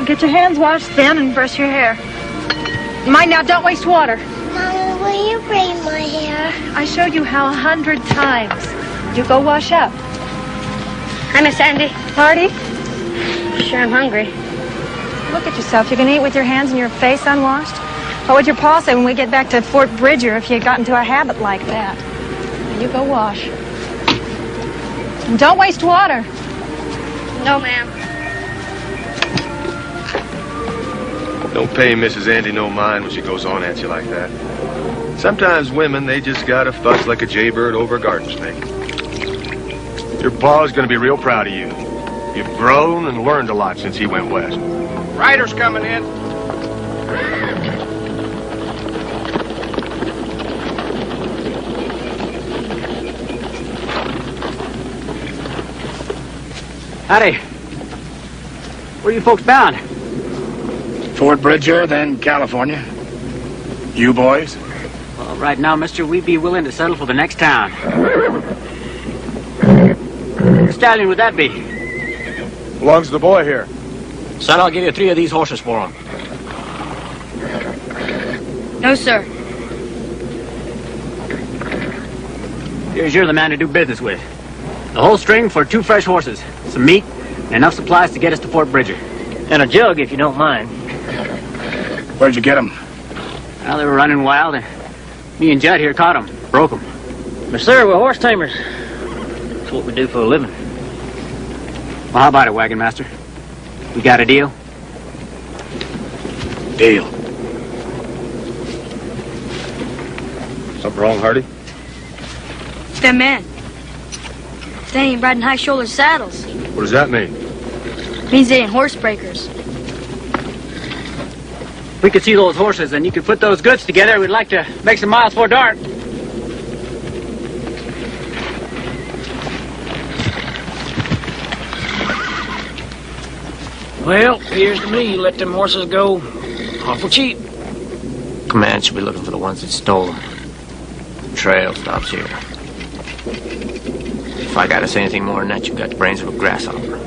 Get your hands washed then and brush your hair. Mind now, don't waste water. Mama, will you braid my hair? I showed you how 100 times. You go wash up. Hi, Miss Sandy. Marty? Sure, I'm hungry. Look at yourself. You can eat with your hands and your face unwashed. What would your pa say when we get back to Fort Bridger if you got into a habit like that? You go wash. And don't waste water. No, ma'am. Don't pay Mrs. Andy no mind when she goes on at you like that. Sometimes women, they just gotta fuss like a jaybird over a garden snake. Your pa's gonna be real proud of you. You've grown and learned a lot since he went west. Riders coming in. Howdy. Where are you folks bound? Fort Bridger, then California. You boys? Well, right now, mister, we'd be willing to settle for the next town. What stallion would that be? Belongs to the boy here. Son, I'll give you 3 of these horses for him. No, sir. Here's you're the man to do business with. The whole string for 2 fresh horses, some meat, and enough supplies to get us to Fort Bridger. And a jug, if you don't mind. Where'd you get them? Well, they were running wild, and me and Judd here caught them, broke them. But sir, we're horse tamers. That's what we do for a living. Well, how about it, wagon master? We got a deal? Deal. Something wrong, Hardy? Them men. They ain't riding high-shoulder saddles. What does that mean? Means they ain't horse breakers. We could see those horses, and you could put those goods together. We'd like to make some miles before dark. Well, appears to me you let them horses go awful cheap. Command should be looking for the ones that stole them. The trail stops here. If I gotta say anything more than that, you've got the brains of a grasshopper.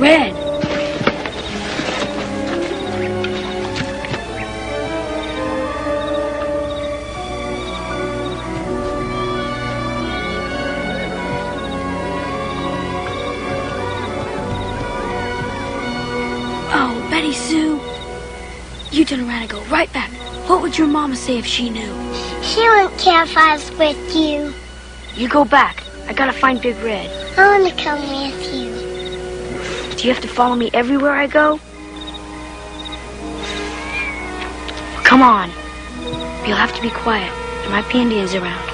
Red. Oh, Betty Sue. You turn around and go right back. What would your mama say if she knew? She wouldn't care if I was with you. You go back. I gotta find Big Red. I want to come with you. Do you have to follow me everywhere I go? Come on. You'll have to be quiet. There might be Indians around.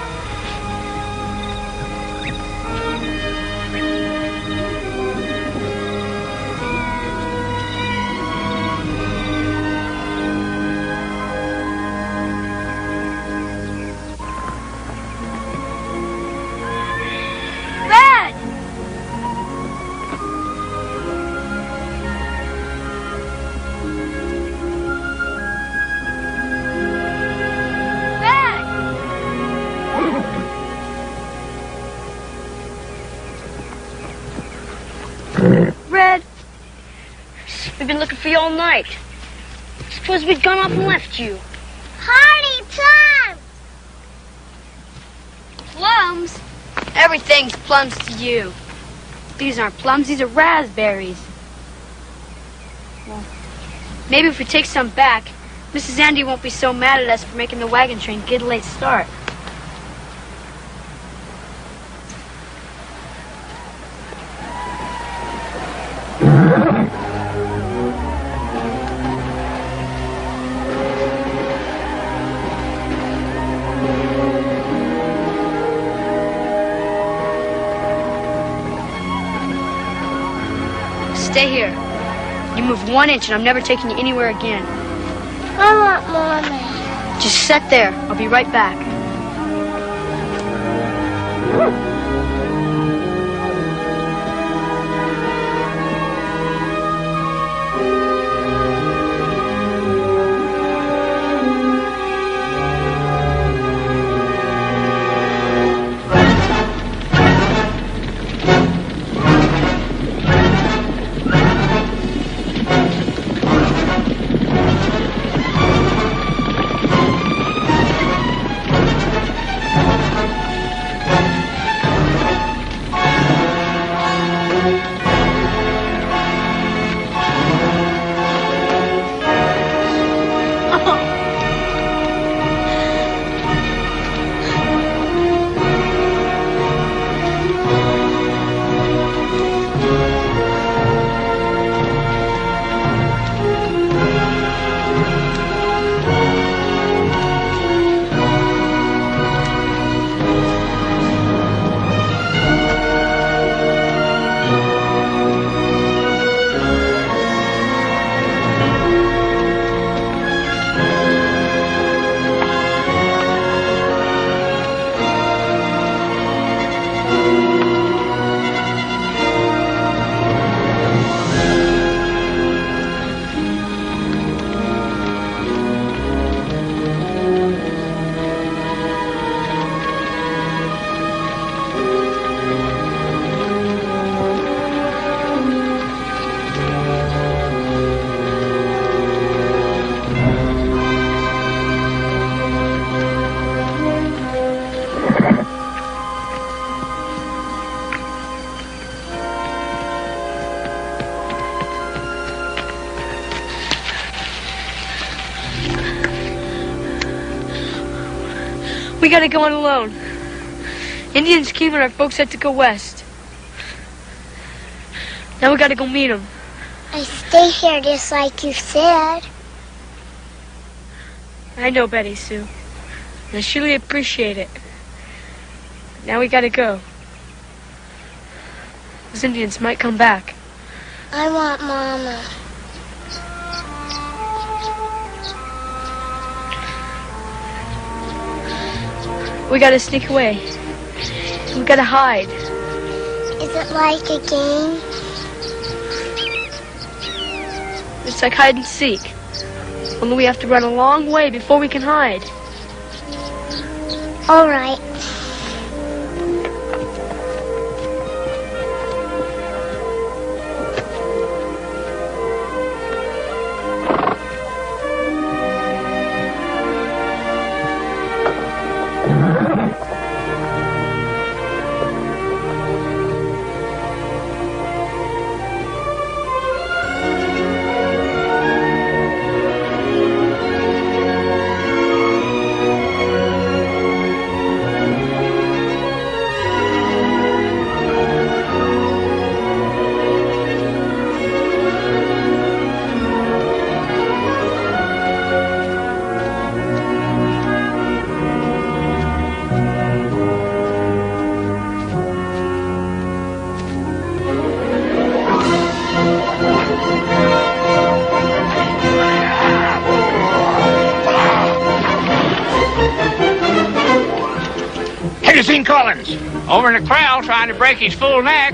We've been looking for you all night. Suppose we'd gone off and left you. Hardy plums! Plums? Everything's plums to you. These aren't plums, these are raspberries. Well, maybe if we take some back, Mrs. Andy won't be so mad at us for making the wagon train get a late start. Stay here. You move 1 inch and I'm never taking you anywhere again. I want Mommy. Just sit there. I'll be right back. We gotta go on alone. Indians came and our folks had to go west. Now we gotta go meet them. I stay here just like you said. I know, Betty Sue. And I surely appreciate it. Now we gotta go. Those Indians might come back. I want Mama. We gotta sneak away. We gotta hide. Is it like a game? It's like hide and seek. Only we have to run a long way before we can hide. All right. Collins, over in the corral trying to break his full neck.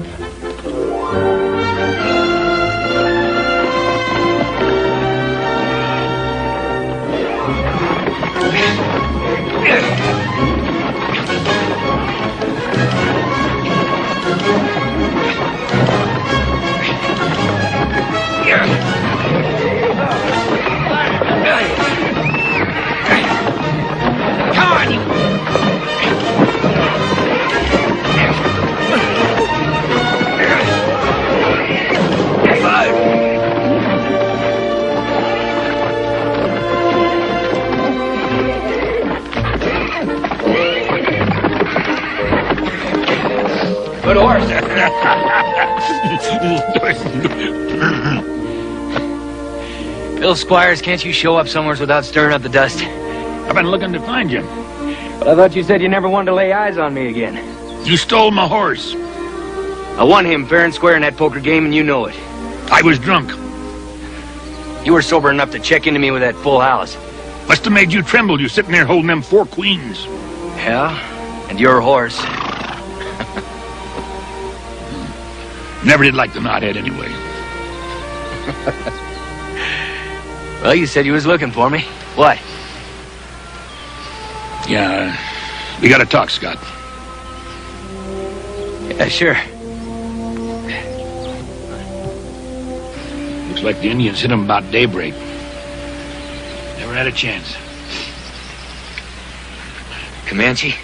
Bill Squires, can't you show up somewhere without stirring up the dust? I've been looking to find you. But I thought you said you never wanted to lay eyes on me again. You stole my horse. I won him fair and square in that poker game, and you know it. I was drunk. You were sober enough to check into me with that full house. Must have made you tremble, you sitting there holding them 4 queens. Yeah? And your horse. Never did like the knothead anyway. Well, you said you was looking for me. What? Yeah, we gotta talk, Scott. Yeah, sure. Looks like the Indians hit them about daybreak. Never had a chance. Comanche?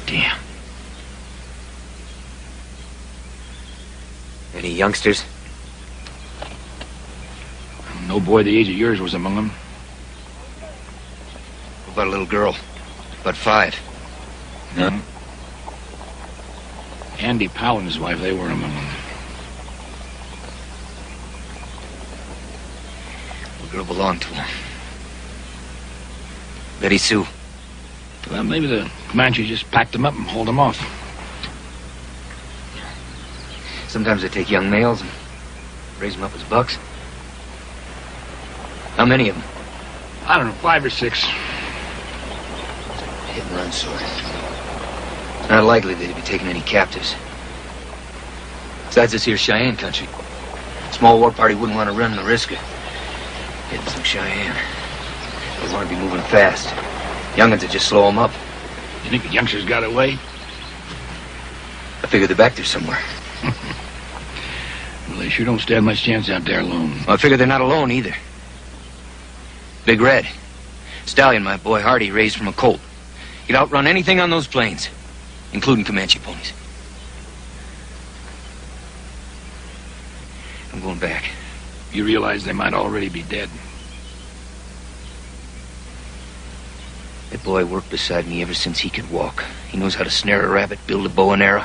Damn. Any youngsters? No boy the age of yours was among them. What about a little girl? About 5? None. Andy Powell and his wife, they were among them. The girl belonged to him. Betty Sue. Well, maybe the Comanche just packed them up and hauled them off. Sometimes they take young males and raise them up as bucks. How many of them? I don't know, 5 or 6. Hit and run sort. Not likely they'd be taking any captives. Besides this here Cheyenne country. Small war party wouldn't want to run the risk of hitting some Cheyenne. They want to be moving fast. Young'uns would just slow them up. You think the youngsters got away? I figure they're back there somewhere. Well, they sure don't stand much chance out there alone. Well, I figure they're not alone either. Big Red. Stallion, my boy Hardy, raised from a colt. He'd outrun anything on those plains, including Comanche ponies. I'm going back. You realize they might already be dead. That boy worked beside me ever since he could walk. He knows how to snare a rabbit, build a bow and arrow,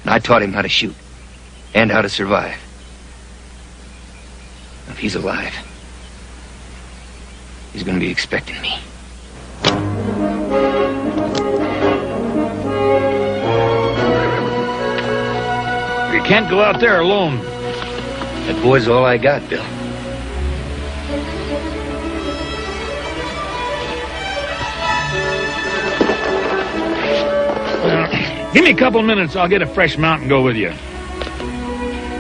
and I taught him how to shoot and how to survive. If he's alive, he's going to be expecting me. You can't go out there alone. That boy's all I got, Bill. Give me a couple minutes, I'll get a fresh mount and go with you.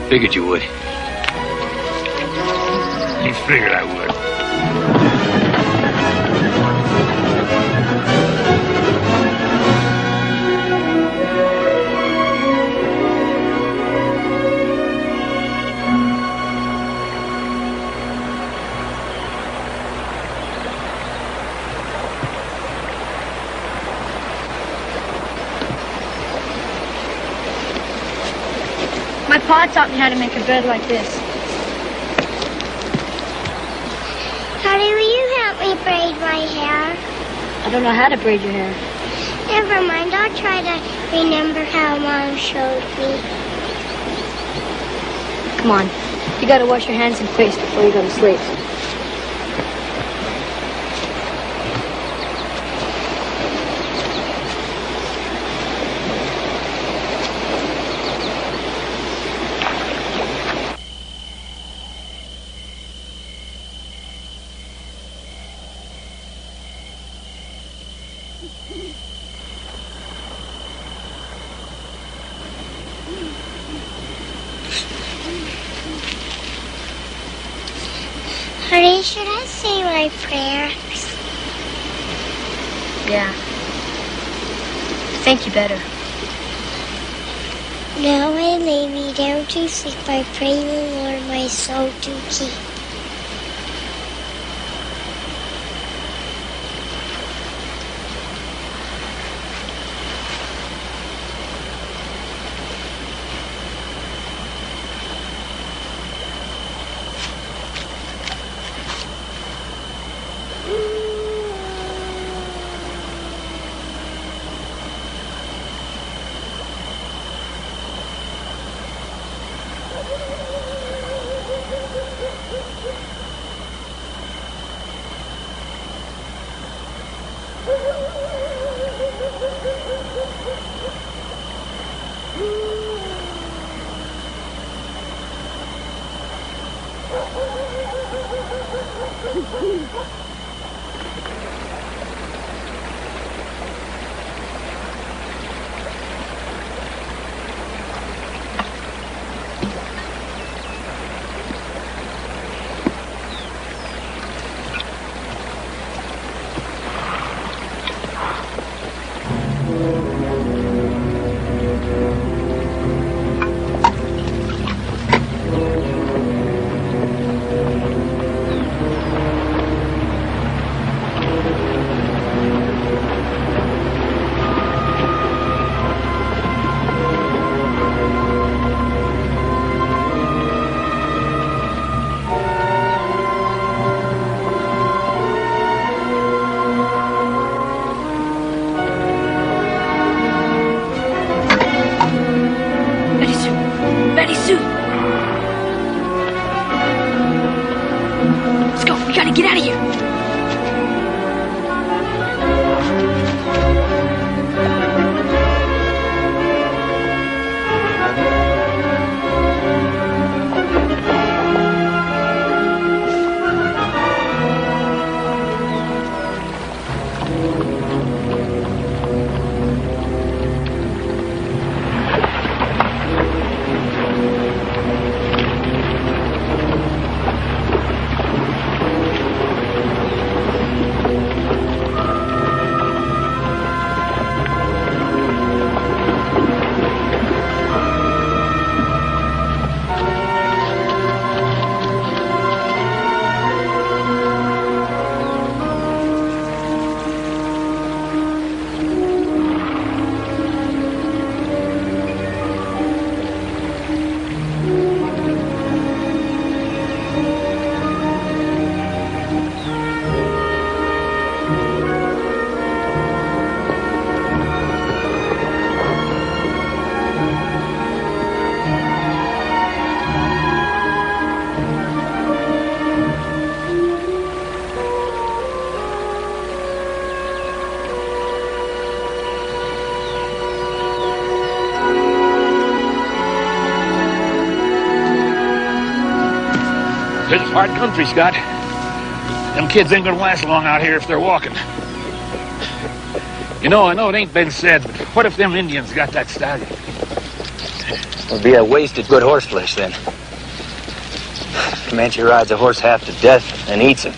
Figured you would. You figured I would. My pa taught me how to make a bed like this. Daddy, will you help me braid my hair? I don't know how to braid your hair. Never mind, I'll try to remember how Mom showed me. Come on. You gotta wash your hands and face before you go to sleep. Honey, should I say my prayers? Yeah. I think you better. Now I lay me down to sleep. I pray the Lord my soul to keep. This is hard country, Scott. Them kids ain't gonna last long out here if they're walking. You know, I know it ain't been said, but what if them Indians got that stallion? It'll be a wasted good horse flesh then. Comanche rides a horse half to death and eats him.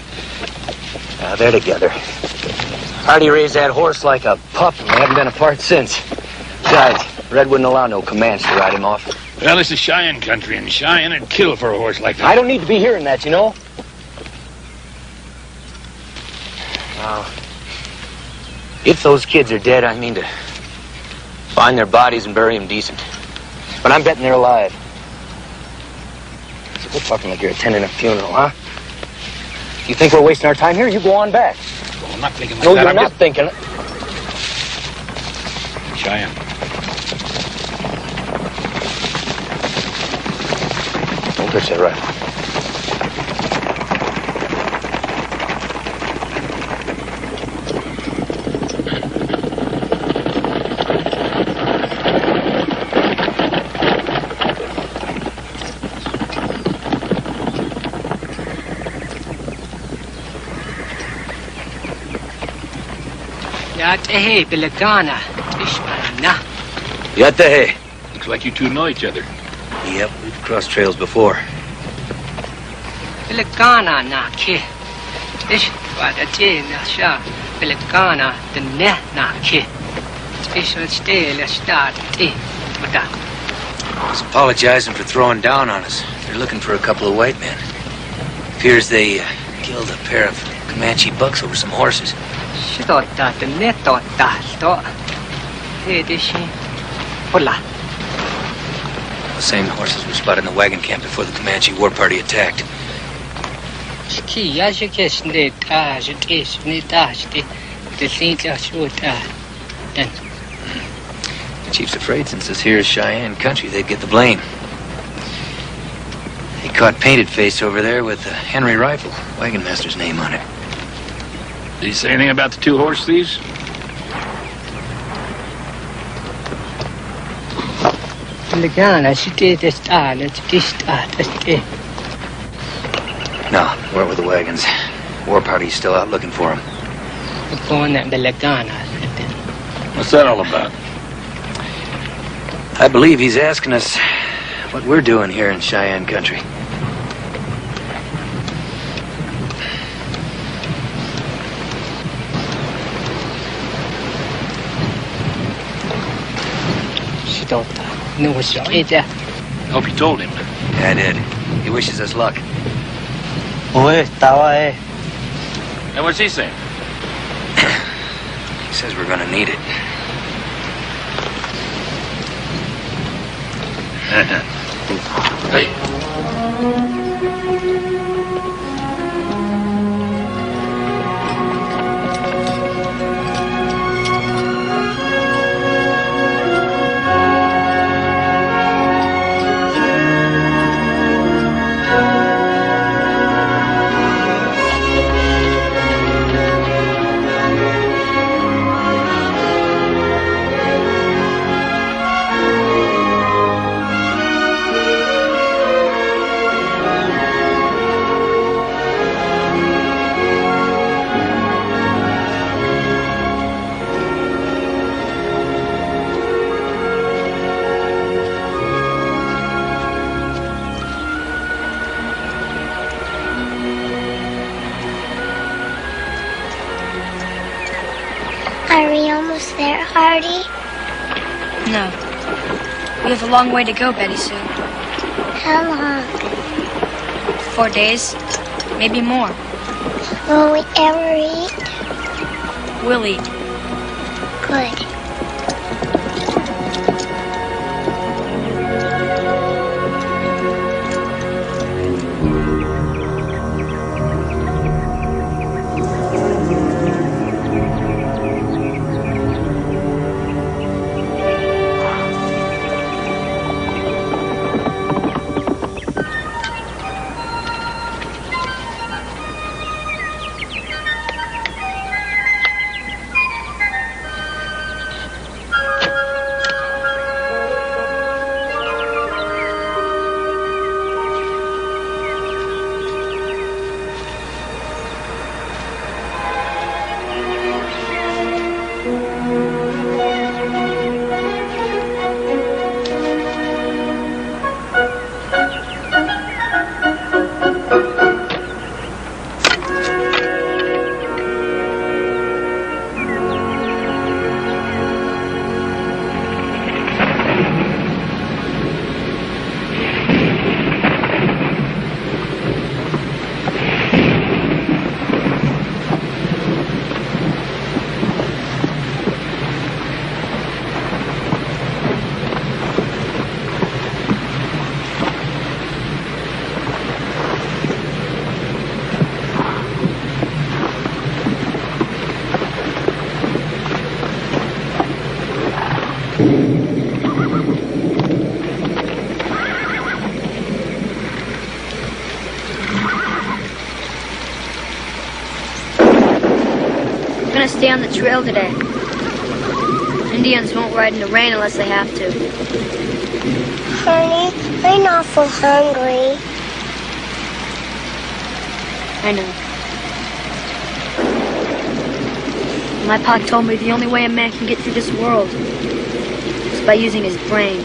Now they're together. Hardy raised that horse like a pup, and they haven't been apart since. Besides, Red wouldn't allow no Comanche to ride him off. Well, this is Cheyenne country, and Cheyenne would kill for a horse like that. I don't need to be hearing that, you know. Now, if those kids are dead, I mean to find their bodies and bury them decent. But I'm betting they're alive. So quit talking like you're attending a funeral, huh? You think we're wasting our time here? You go on back. Well, I'm not thinking like no, that. No, you're not thinking it. Cheyenne. Don't touch that rifle. Yatehe Bilagana Ishmana. Yatehe. Looks like you two know each other. Yep, we've crossed trails before. Bilagana na ke. Ish wadaje na sha. Bilagana the ne na ke. Special stay la start te. Mata. I was apologizing for throwing down on us. They're looking for a couple of white men. Appears they killed a pair of Comanche bucks over some horses. Shidota the ne tota sto. Hey dishi. Hola. The same horses were spotted in the wagon camp before the Comanche war party attacked. Ski yajikish ne ta jitish ne ta jiti. The saint ashuta. Then The chief's afraid since this here is Cheyenne country, they'd get the blame. He caught Painted Face over there with the Henry rifle, wagon master's name on it. Did he say anything about the 2 horse thieves? No, where were the wagons? War party's still out looking for him. What's that all about? I believe he's asking us what we're doing here in Cheyenne country. Hope you told him. Yeah, I did. He wishes us luck. And what's he saying? He says we're gonna need it. Hey. Are we almost there, Hardy? No. We have a long way to go, Betty Sue. How long? 4 days, maybe more. Will we ever eat? We'll eat. Good. We're gonna stay on the trail today. Indians won't ride in the rain unless they have to. Honey, I'm awful hungry. I know. My pa told me the only way a man can get through this world is by using his brain.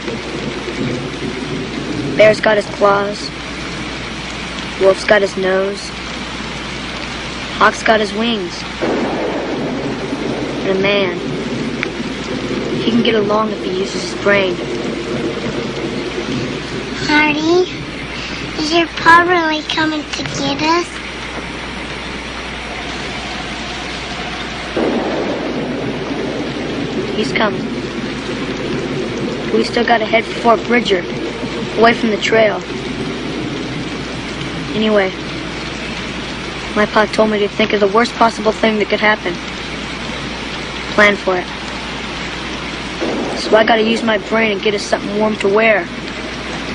Bear's got his claws. Wolf's got his nose. Hawk's got his wings. And a man, he can get along if he uses his brain. Hardy, is your pa really coming to get us? He's coming. We still gotta head for Fort Bridger, away from the trail. Anyway, my pa told me to think of the worst possible thing that could happen. Plan for it. So I gotta use my brain and get us something warm to wear.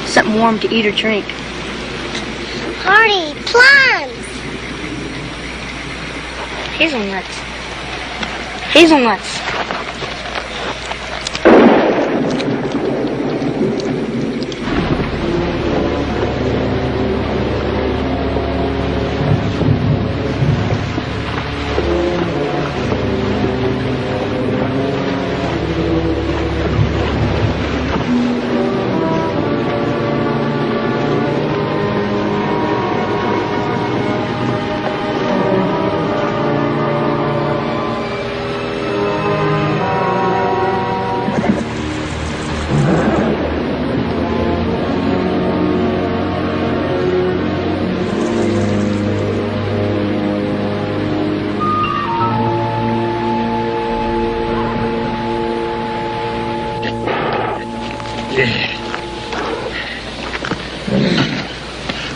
Something warm to eat or drink. Hardy, plans! Hazelnuts. Hazelnuts.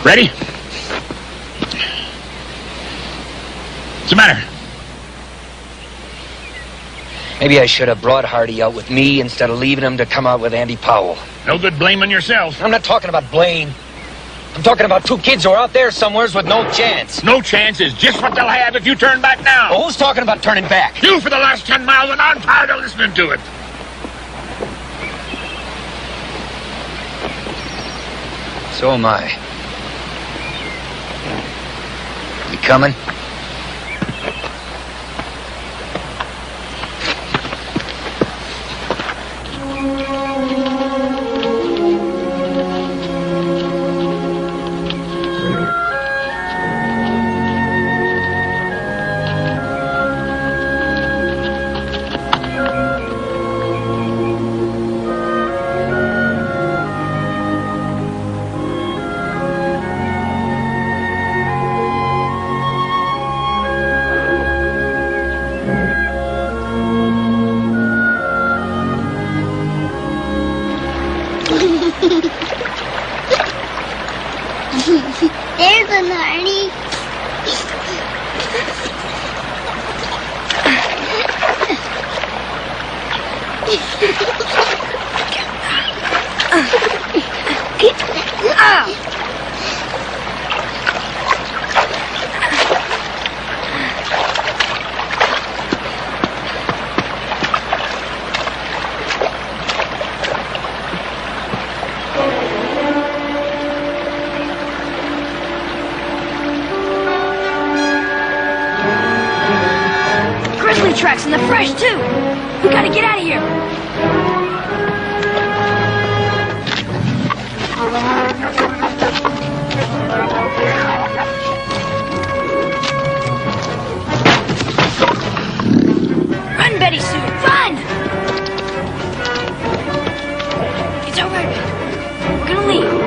Ready? What's the matter? Maybe I should have brought Hardy out with me instead of leaving him to come out with Andy Powell. No good blaming yourself. I'm not talking about blame. I'm talking about two kids who are out there somewheres with no chance. No chance is just what they'll have if you turn back now. Well, who's talking about turning back? You for the last 10 miles, and I'm tired of listening to it. So am I. You coming? There's an Hardy. Grizzly tracks and they're fresh too. We gotta get out of here. Run, Betty Sue, run! It's all right, baby. We're gonna leave.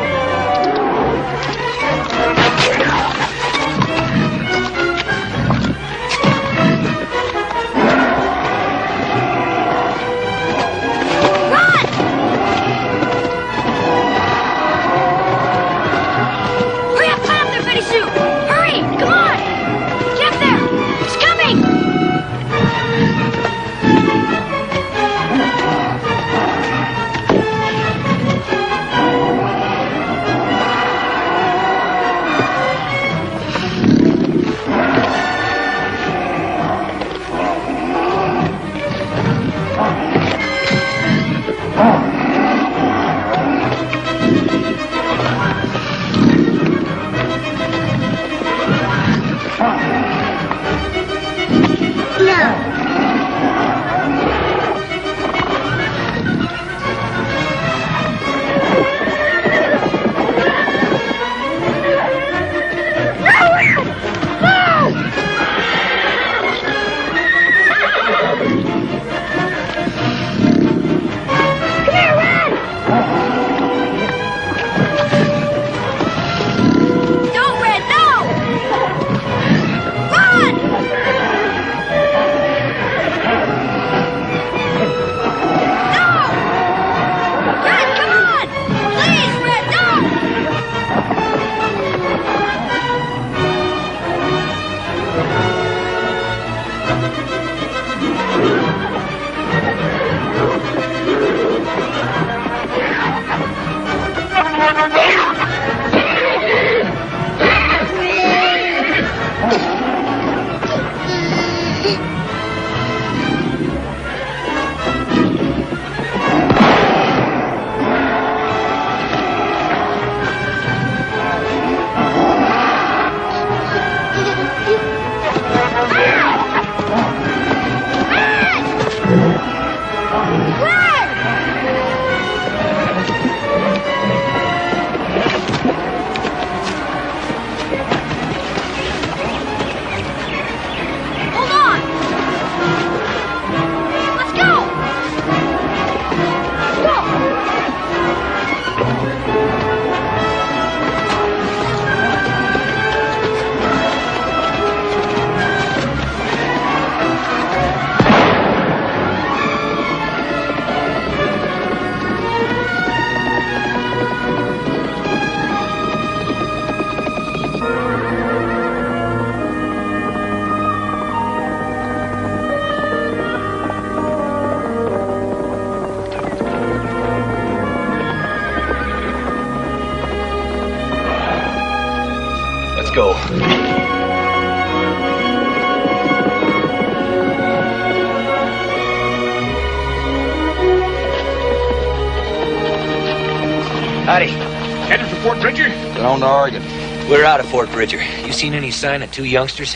Howdy. Headed for Fort Bridger? Been on to Oregon. We're out of Fort Bridger. You seen any sign of 2 youngsters?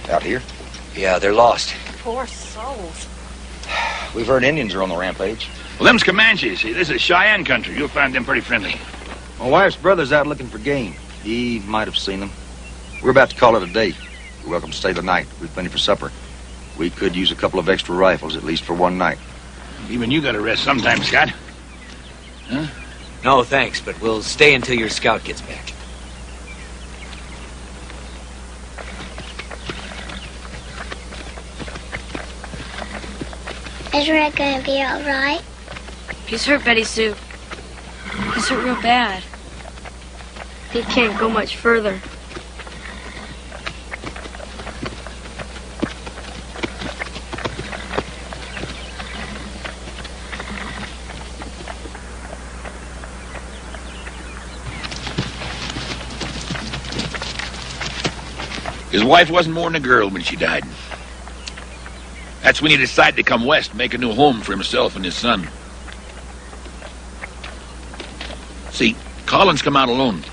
Out here? Yeah, they're lost. Poor souls. We've heard Indians are on the rampage. Well, them's Comanches. See, this is Cheyenne country. You'll find them pretty friendly. My wife's brother's out looking for game. He might have seen them. We're about to call it a day. You're welcome to stay the night. We've plenty for supper. We could use a couple of extra rifles, at least for one night. Even you got to rest sometime, Scott. Huh? No, thanks, but we'll stay until your scout gets back. Is Red gonna be all right? He's hurt, Betty Sue. He's hurt real bad. He can't go much further. His wife wasn't more than a girl when she died. That's when he decided to come west, make a new home for himself and his son. See, Collins come out alone.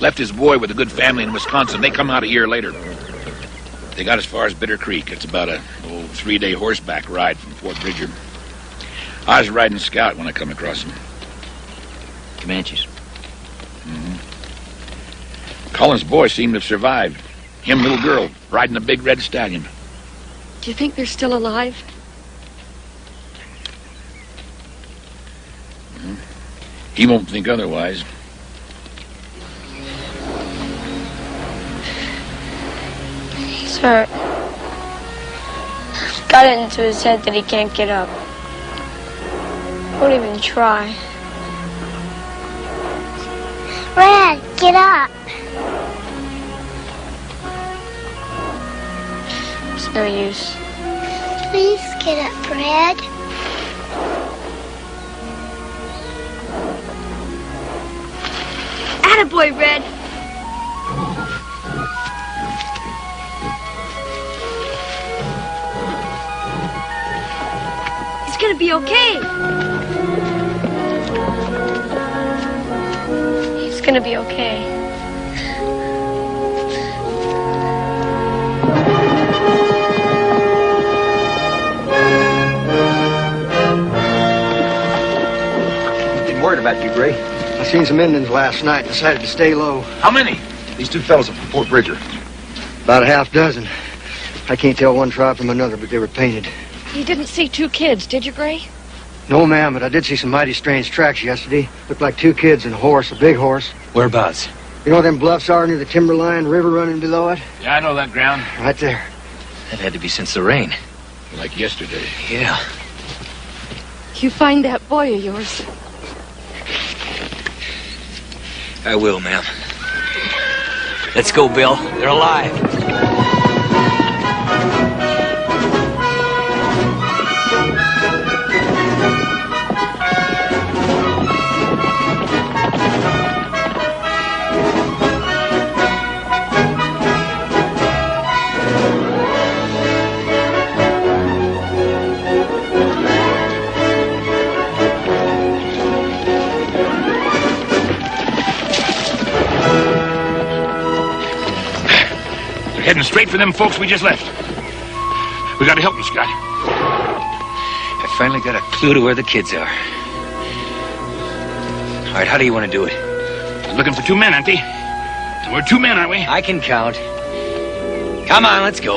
Left his boy with a good family in Wisconsin. They come out a year later. They got as far as Bitter Creek. It's about a 3-day horseback ride from Fort Bridger. I was riding scout when I come across him. Comanches. Mm-hmm. Collins' boy seemed to have survived. Him, little girl, riding a big red stallion. Do you think they're still alive? Mm-hmm. He won't think otherwise. He's hurt. It's got it into his head that he can't get up. Won't even try. Red, get up. It's no use. Please get up, Red. Attaboy, Red. He's gonna be okay. He's gonna be okay. Been worried about you, Gray. I seen some Indians last night and decided to stay low. How many? These 2 fellas are from Fort Bridger. About a half dozen. I can't tell one tribe from another, but they were painted. You didn't see 2 kids, did you, Gray? No, ma'am, but I did see some mighty strange tracks yesterday. Looked like 2 kids and a horse, a big horse. Whereabouts? You know where them bluffs are near the timberline, river running below it? Yeah, I know that ground. Right there. That had to be since the rain. Like yesterday. Yeah. You find that boy of yours. I will, ma'am. Let's go, Bill. They're alive. Heading straight for them folks we just left. We gotta help them, Scott. I finally got a clue to where the kids are. All right, how do you want to do it? Looking for 2 men, auntie. And we're 2 men, aren't we? I can count. Come on, let's go.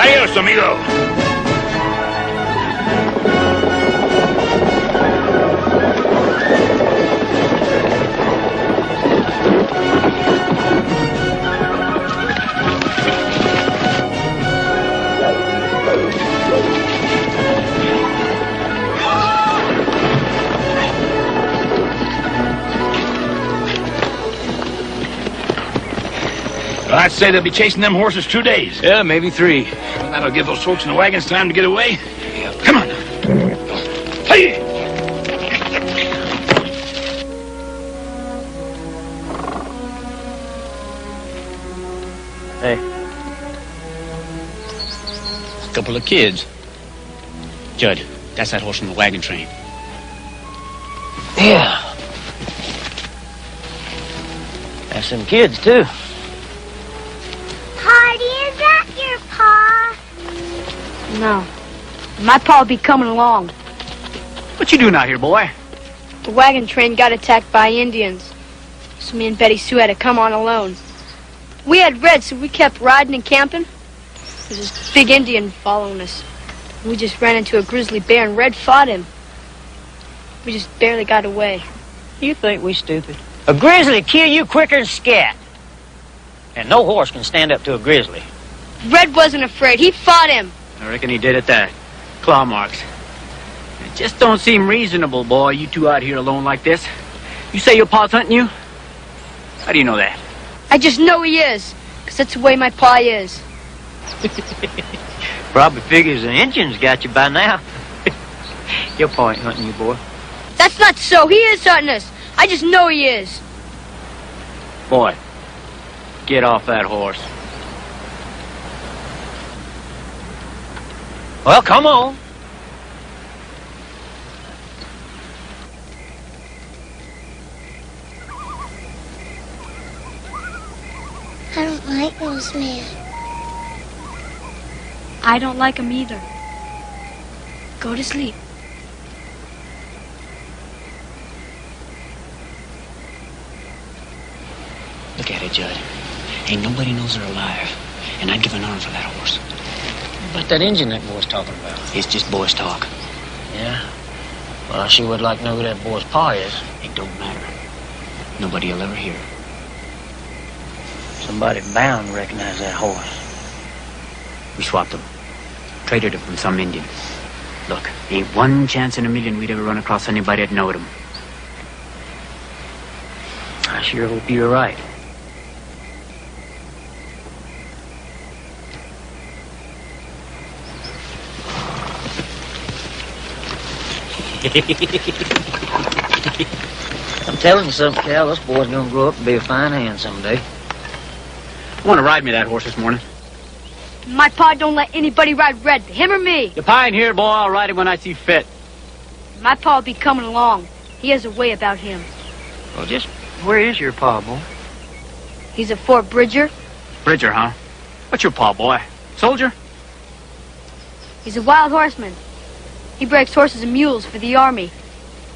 Adios, amigo. Well, I'd say they'll be chasing them horses 2 days. Yeah, maybe 3. Well, that'll give those folks in the wagons time to get away. Come on. Hey! Hey. A couple of kids. Judd, that's that horse from the wagon train. Yeah. Have some kids, too. Hardy, is that your paw? No. My pa'll be coming along. What you doing out here, boy? The wagon train got attacked by Indians. So me and Betty Sue had to come on alone. We had Red, so we kept riding and camping. There's this big Indian following us. We just ran into a grizzly bear and Red fought him. We just barely got away. You think we stupid? A grizzly kill you quicker than scat. And no horse can stand up to a grizzly. Red wasn't afraid. He fought him. I reckon he did at that. Claw marks. It just don't seem reasonable, boy, you two out here alone like this. You say your pa's hunting you? How do you know that? I just know he is, 'cause that's the way my pa is. Probably figures the Indians got you by now. Your pa ain't hunting you, boy. That's not so. He is hunting us. I just know he is. Boy, get off that horse. Well, come on. I don't like those men. I don't like him either. Go to sleep. Look at it, Judd. Ain't nobody knows they're alive. And I'd give an arm for that horse. What about that engine that boy's talking about? It's just boys' talk. Yeah? Well, I sure would like to know who that boy's pa is. It don't matter. Nobody will ever hear. Somebody bound to recognize that horse. We swapped him. Traded him from some Indian. Look, ain't one chance in a million we'd ever run across anybody that knowed him. I sure hope you're right. I'm telling you something, Cal. This boy's gonna grow up and be a fine hand someday. Want to ride me that horse this morning? My pa don't let anybody ride Red, him or me. The pa ain't here, boy. I'll ride him when I see fit. My pa'll be coming along. He has a way about him. Well, just where is your pa, boy? He's a Fort Bridger. Bridger, huh? What's your pa, boy? Soldier? He's a wild horseman. He breaks horses and mules for the army.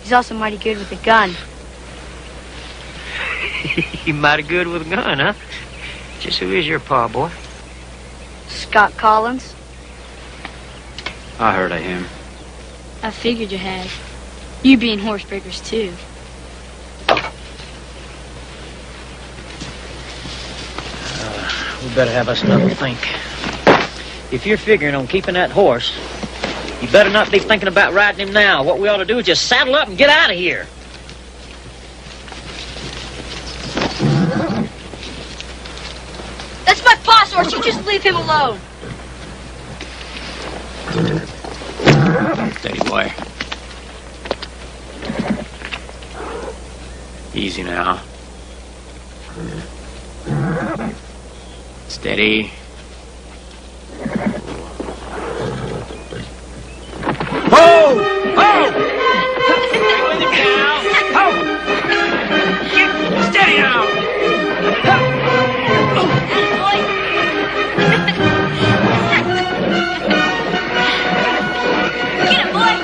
He's also mighty good with a gun. He mighty good with a gun, huh? Just who is your pa, boy? Scott Collins. I heard of him. I figured you had. You being horse breakers, too. We better have us another think. If you're figuring on keeping that horse, you better not be thinking about riding him now. What we ought to do is just saddle up and get out of here. That's my pa's horse. You just leave him alone. Steady, boy. Easy now. Steady. Whoa! Oh! Get with him now. Oh! Get steady now. Get him, boy!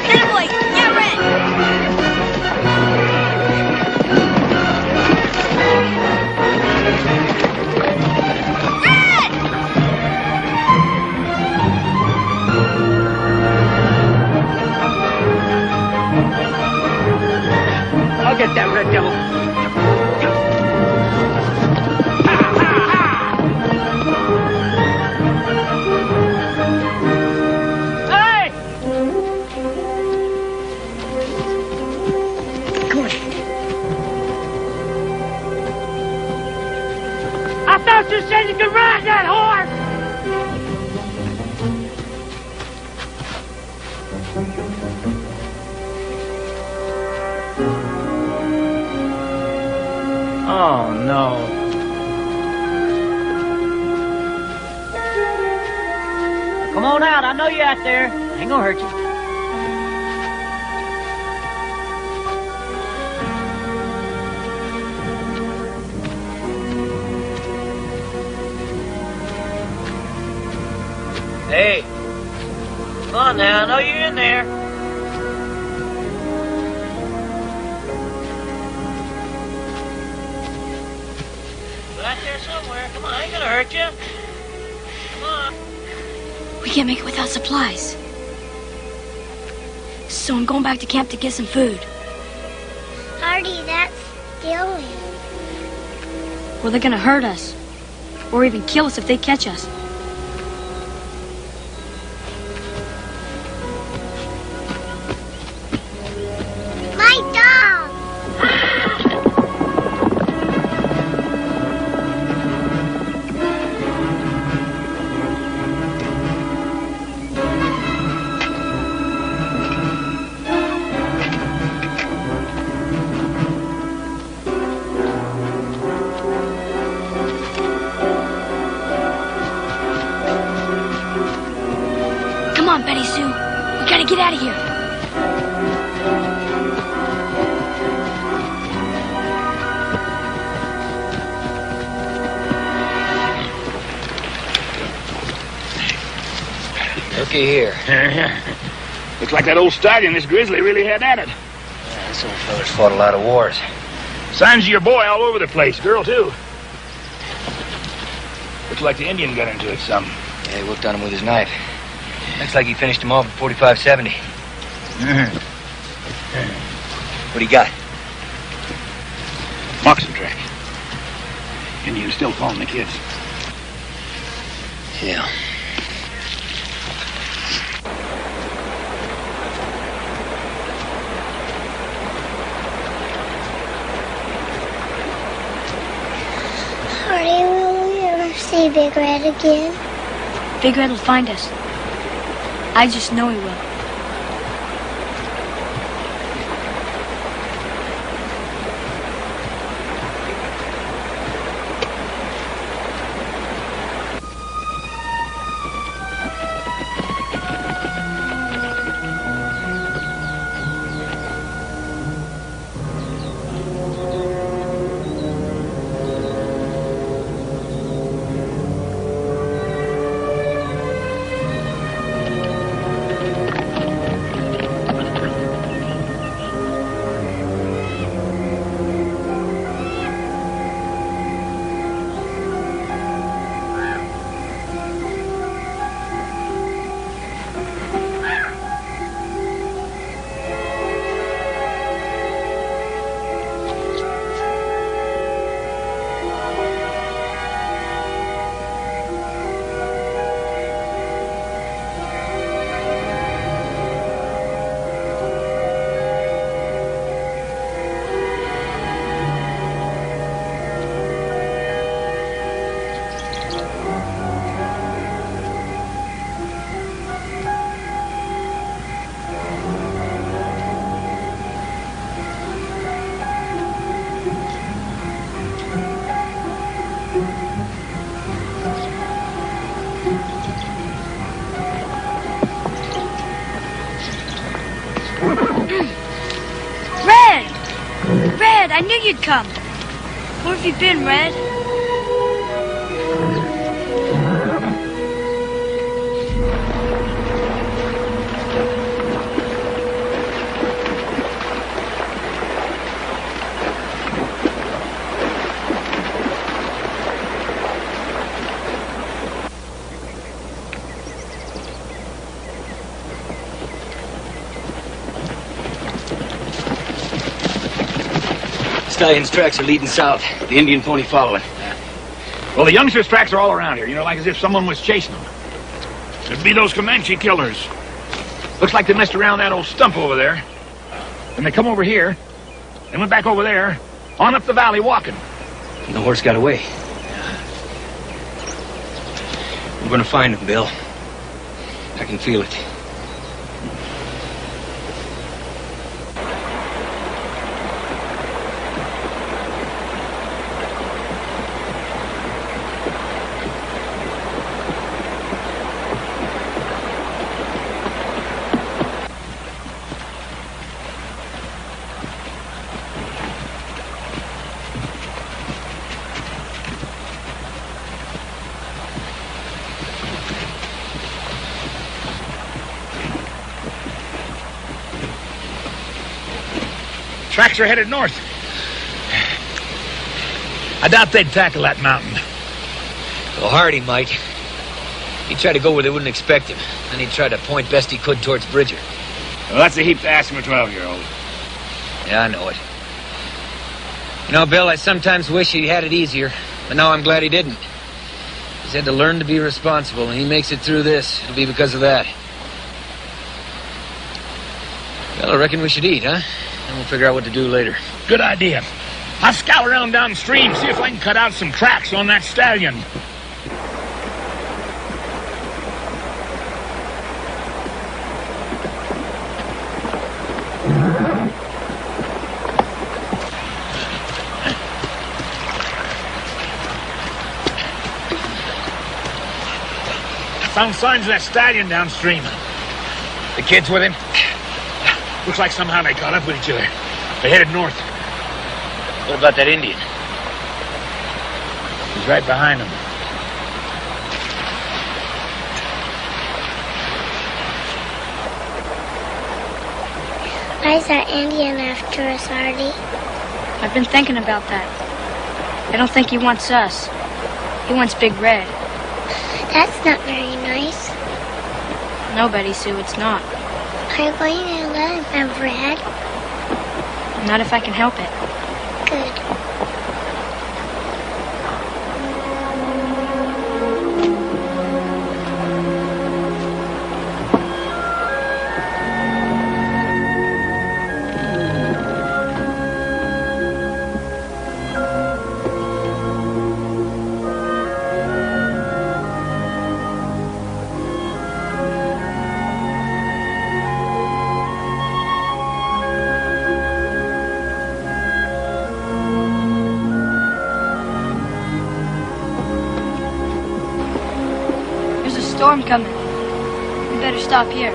Get him, boy! Get Red! thought you said you could ride that horse! Oh, no. Come on out. I know you're out there. I ain't gonna hurt you. Hey. Come on now. I know you're in there. Right there somewhere. Come on. I ain't gonna hurt you. Come on. We can't make it without supplies. So I'm going back to camp to get some food. Hardy, that's stealing. Well, they're gonna hurt us. Or even kill us if they catch us. My dog! Come on, Betty Sue. We gotta get out of here. Looky here. Looks like that old stallion, this grizzly, really had at it. This old feller's fought a lot of wars. Signs of your boy all over the place. Girl, too. Looks like the Indian got into it some. Yeah, he worked on him with his knife. Looks like he finished him off at 45-70. What do you got? Moccasin track. Indian's still calling the kids. Yeah. Hardy, will we ever see Big Red again? Big Red will find us. I just know he will. Red, I knew you'd come. Where have you been, Red? Stallion's tracks are leading south. The Indian pony following. Well, the youngsters' tracks are all around here, you know, like as if someone was chasing them. Could be those Comanche killers. Looks like they messed around that old stump over there. Then they come over here, and went back over there, on up the valley walking. And the horse got away. gonna find him, Bill. I can feel it. Tracks are headed north. I doubt they'd tackle that mountain. Well, Hardy might. He'd try to go where they wouldn't expect him. Then he'd try to point best he could towards Bridger. Well, that's a heap to ask from a 12-year-old. Yeah, I know it. You know, Bill, I sometimes wish he had it easier, but now I'm glad he didn't. He's had to learn to be responsible, and he makes it through this. It'll be because of that. Well, I reckon we should eat, huh? And we'll figure out what to do later. Good idea. I'll scout around downstream, see if I can cut out some tracks on that stallion. I found signs of that stallion downstream. The kids with him? Looks like somehow they caught up with each other. They headed north. What about that Indian? He's right behind them. Why is that Indian after us, Hardy? I've been thinking about that. I don't think he wants us. He wants Big Red. That's not very nice. No, Betty Sue, it's not. Are you going to let him have Red? Not if I can help it. Good. Storm coming. We better stop here.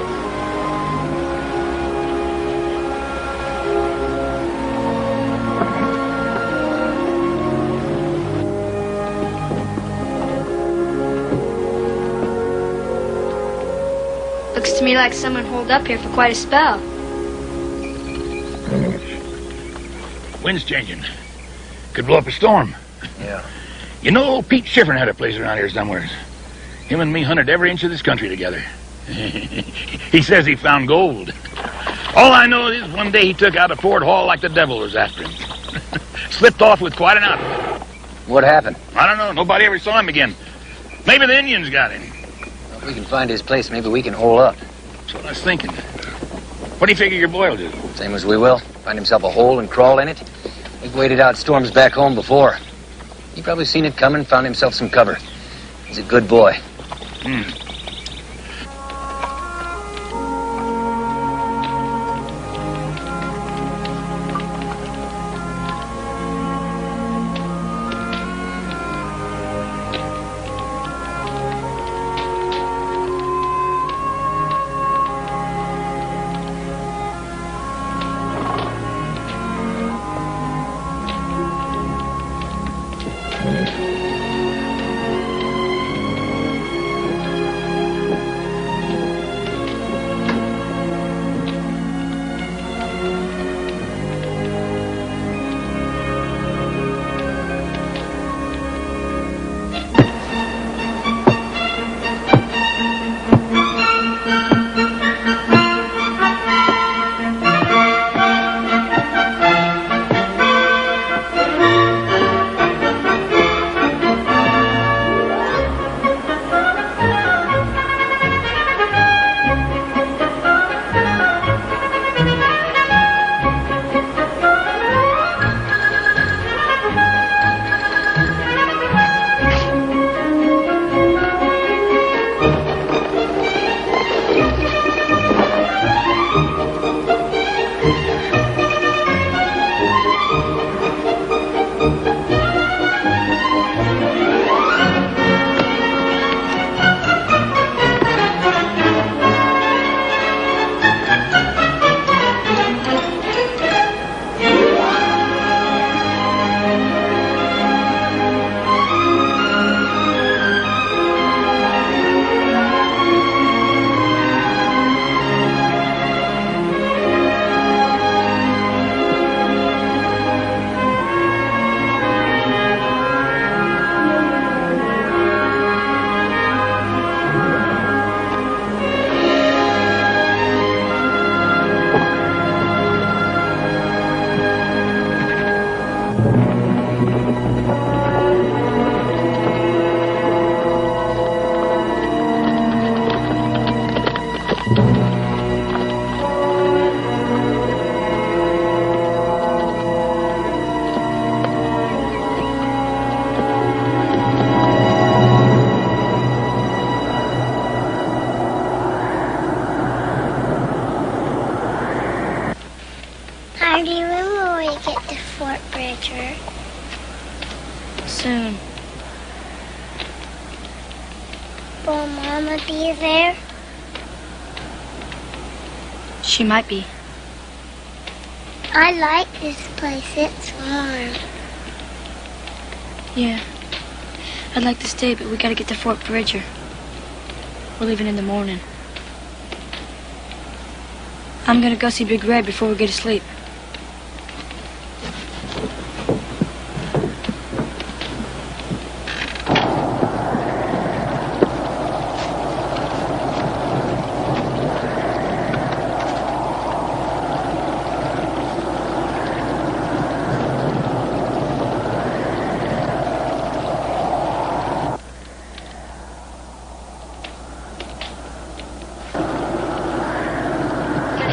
Looks to me like someone holed up here for quite a spell. Wind's changing. Could blow up a storm. Yeah. You know, old Pete Schifrin had a place around here somewhere. Him and me hunted every inch of this country together. He says he found gold. All I know is one day he took out of Fort Hall like the devil was after him. Slipped off with quite an outfit. What happened? I don't know. Nobody ever saw him again. Maybe the Indians got him. Well, if we can find his place, maybe we can hole up. That's what I was thinking. What do you figure your boy will do? Same as we will. Find himself a hole and crawl in it. We've waited out storms back home before. He probably seen it coming, found himself some cover. He's a good boy. Hardy, when will we get to Fort Bridger? Soon. Will Mama be there? She might be. I like this place. It's warm. Yeah. I'd like to stay, but we gotta get to Fort Bridger. We're leaving in the morning. I'm gonna go see Big Red before we get to sleep.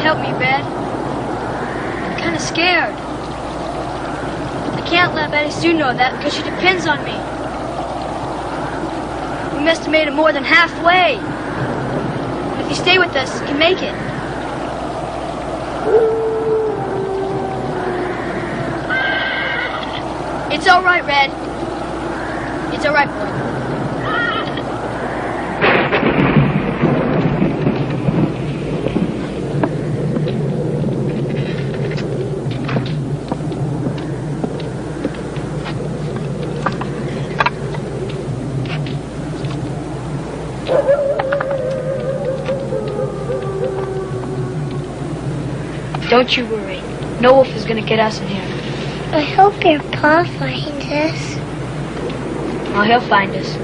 Help me, Red. I'm kind of scared. I can't let Betty Sue know that because she depends on me. We must have made it more than halfway. If you stay with us, you can make it. It's all right, Red. It's all right, boy. Don't you worry. No wolf is going to get us in here. I hope your pa finds us. Oh, he'll find us.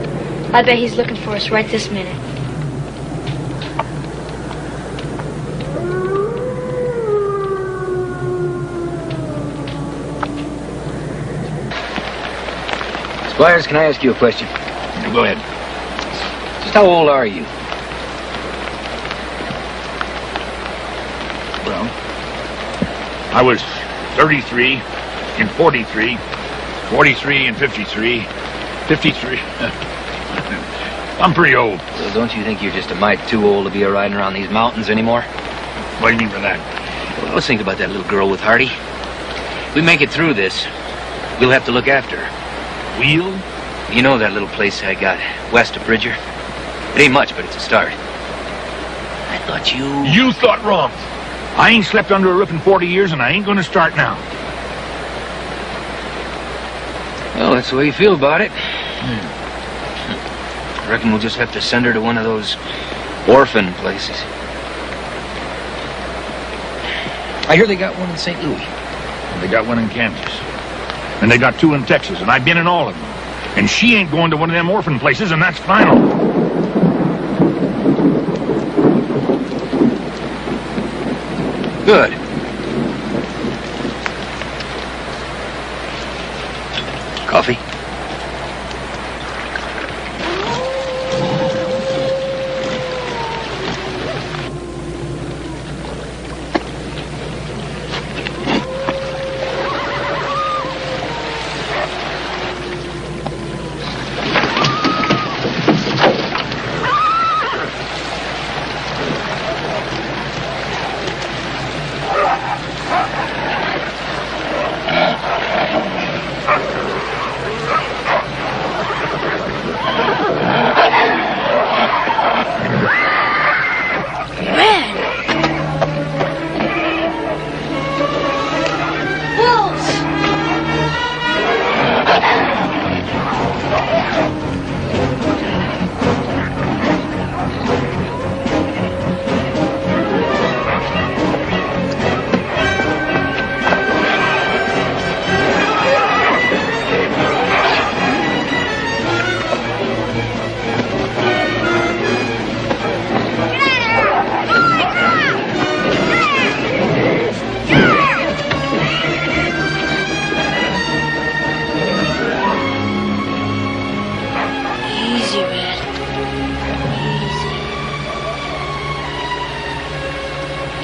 I bet he's looking for us right this minute. Squires, can I ask you a question? Go ahead. Just how old are you? Well, I was 33 and 43, 43 and 53, 53. I'm pretty old. Well, don't you think you're just a mite too old to be riding around these mountains anymore? What do you mean by that? Well, let's think about that little girl with Hardy. We make it through this, we'll have to look after her. Wheel? You know that little place I got west of Bridger? It ain't much, but it's a start. I thought you... You thought wrong. I ain't slept under a roof in 40 years, and I ain't gonna start now. Well, that's the way you feel about it. I reckon we'll just have to send her to one of those orphan places. I hear they got one in St. Louis. And they got one in Kansas. And they got two in Texas, and I've been in all of them. And she ain't going to one of them orphan places, and that's final. Good. Coffee?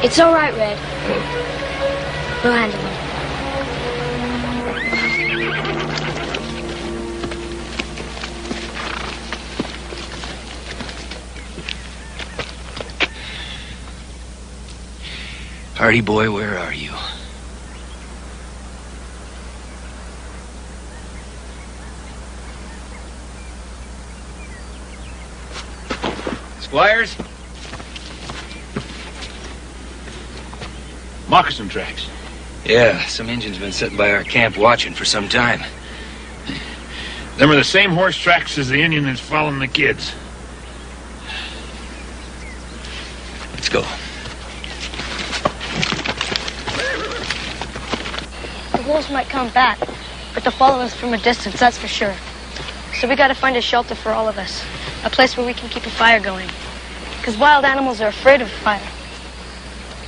It's all right, Red. We'll handle him. Hardy boy, where are you? Squires? Moccasin tracks. Yeah, some Injun's been sitting by our camp watching for some time. Them are the same horse tracks as the Indian that's following the kids. Let's go. The wolves might come back, but they'll follow us from a distance, that's for sure. So we gotta find a shelter for all of us. A place where we can keep a fire going. Because wild animals are afraid of fire.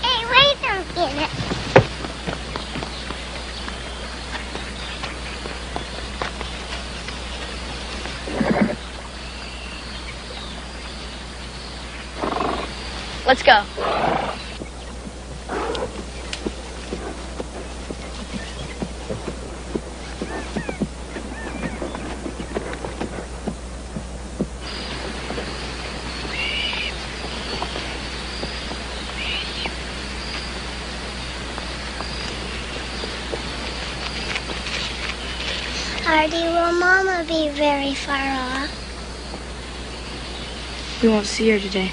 Hey, wait a minute. Let's go. Hardy, will Mama be very far off? We won't see her today.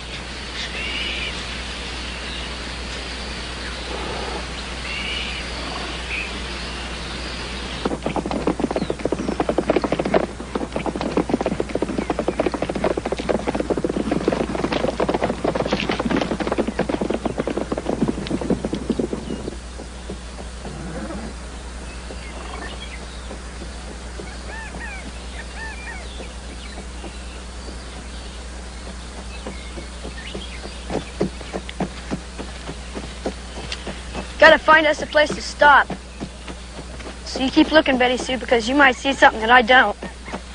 Gotta find us a place to stop. So you keep looking, Betty Sue, because you might see something that I don't.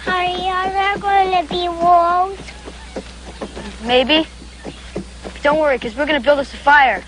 Hardy, are there going to be wolves? Maybe. But don't worry, because we're gonna build us a fire.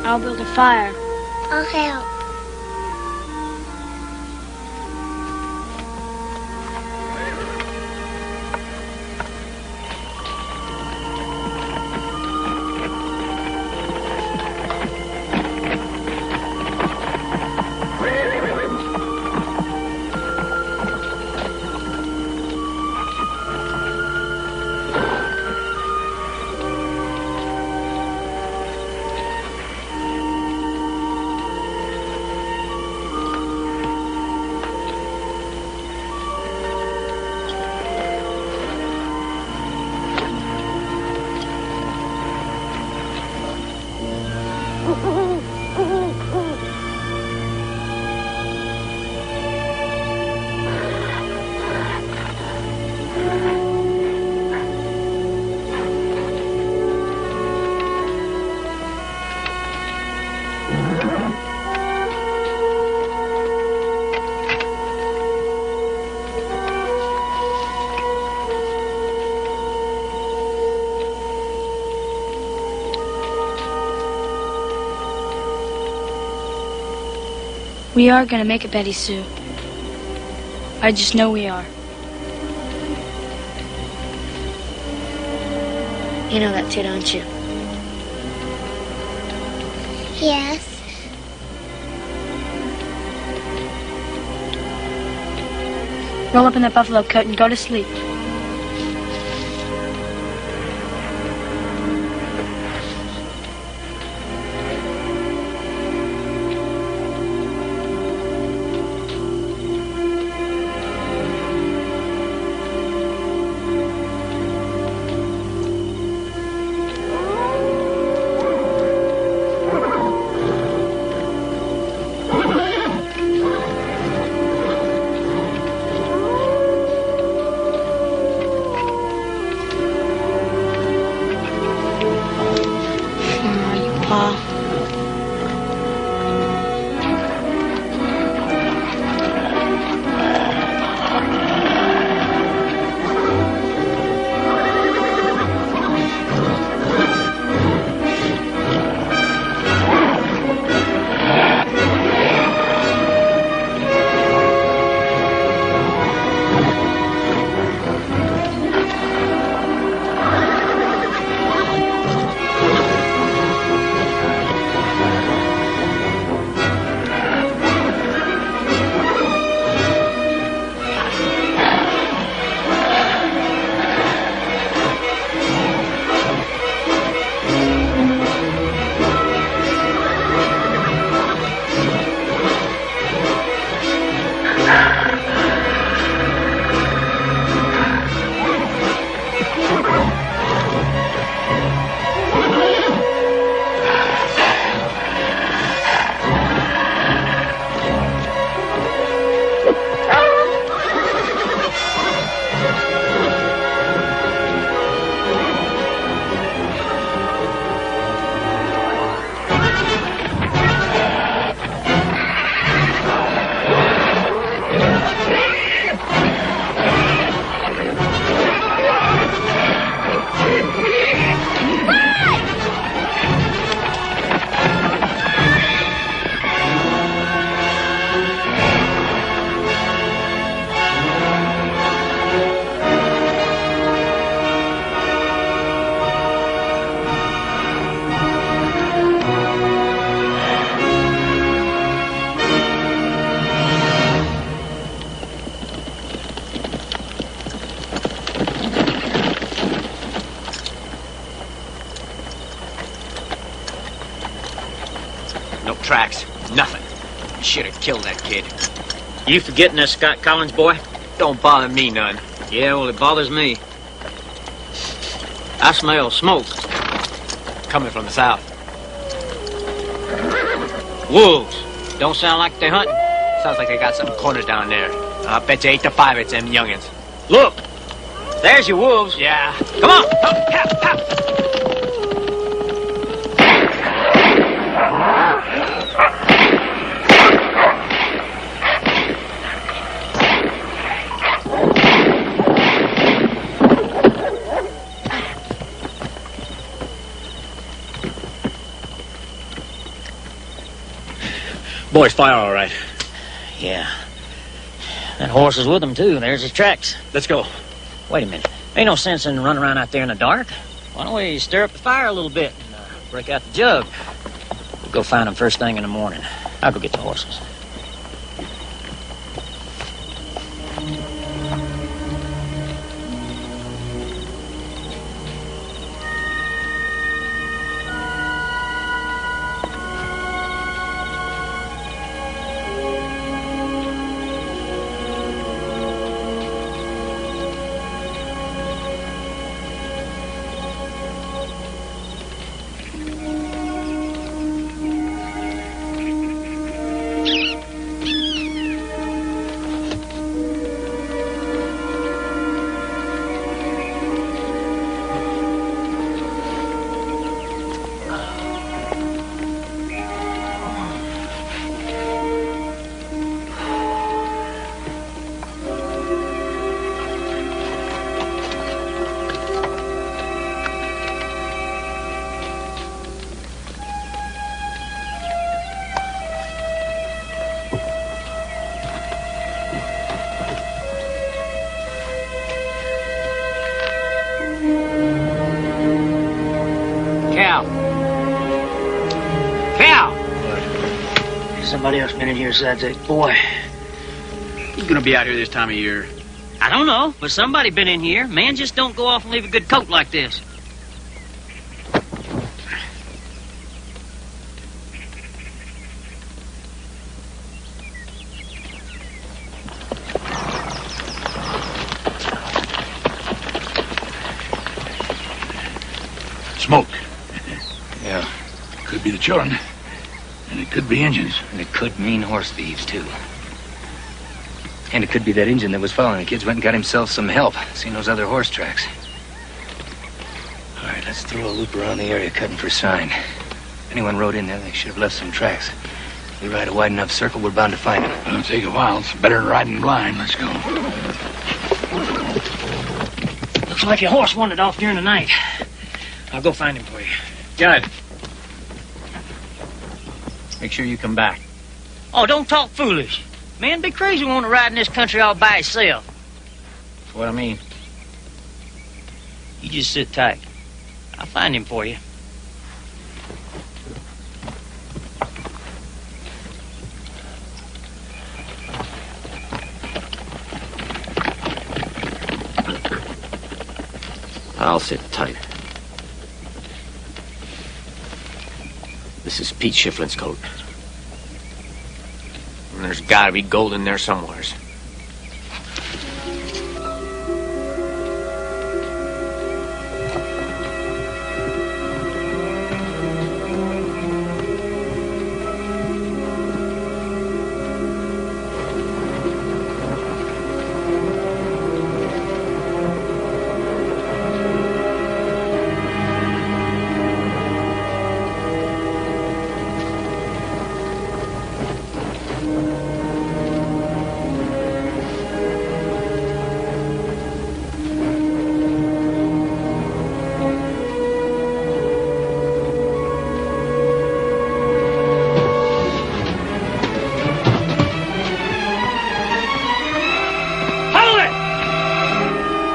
I'll build a fire. I'll help. We are gonna make it, Betty Sue. I just know we are. You know that too, don't you? Yes. Roll up in that buffalo coat and go to sleep. No tracks. Nothing. Should have killed that kid. You forgetting that Scott Collins boy? Don't bother me none. Yeah, well, it bothers me. I smell smoke. Coming from the south. Wolves. Don't sound like they're hunting. Sounds like they got something cornered down there. I bet you 8 to 5 it's them youngins. Look! There's your wolves. Yeah. Come on! Hop, hop. Boys fire all right. Yeah. That horse is with them, too. There's his tracks. Let's go. Wait a minute. Ain't no sense in running around out there in the dark. Why don't we stir up the fire a little bit and break out the jug? We'll go find them first thing in the morning. I'll go get the horses. Somebody else been in here besides that boy. Who's gonna be out here this time of year? I don't know, but somebody been in here. Man just don't go off and leave a good coat like this. Smoke. Yeah. Could be the children. And it could be Indians. And it could mean horse thieves, too. And it could be that Indian that was following the kids went and got himself some help. Seen those other horse tracks. All right, let's throw a loop around the area, cutting for sign. If anyone rode in there, they should have left some tracks. If we ride a wide enough circle, we're bound to find them. It'll take a while. It's better than riding blind. Let's go. Looks like your horse wandered off during the night. I'll go find him for you. Judd. Make sure you come back. Oh, don't talk foolish. Man, be crazy want to ride in this country all by himself. That's what I mean. You just sit tight. I'll find him for you. I'll sit tight. This is Pete Shiflin's coat. And there's gotta be gold in there somewheres.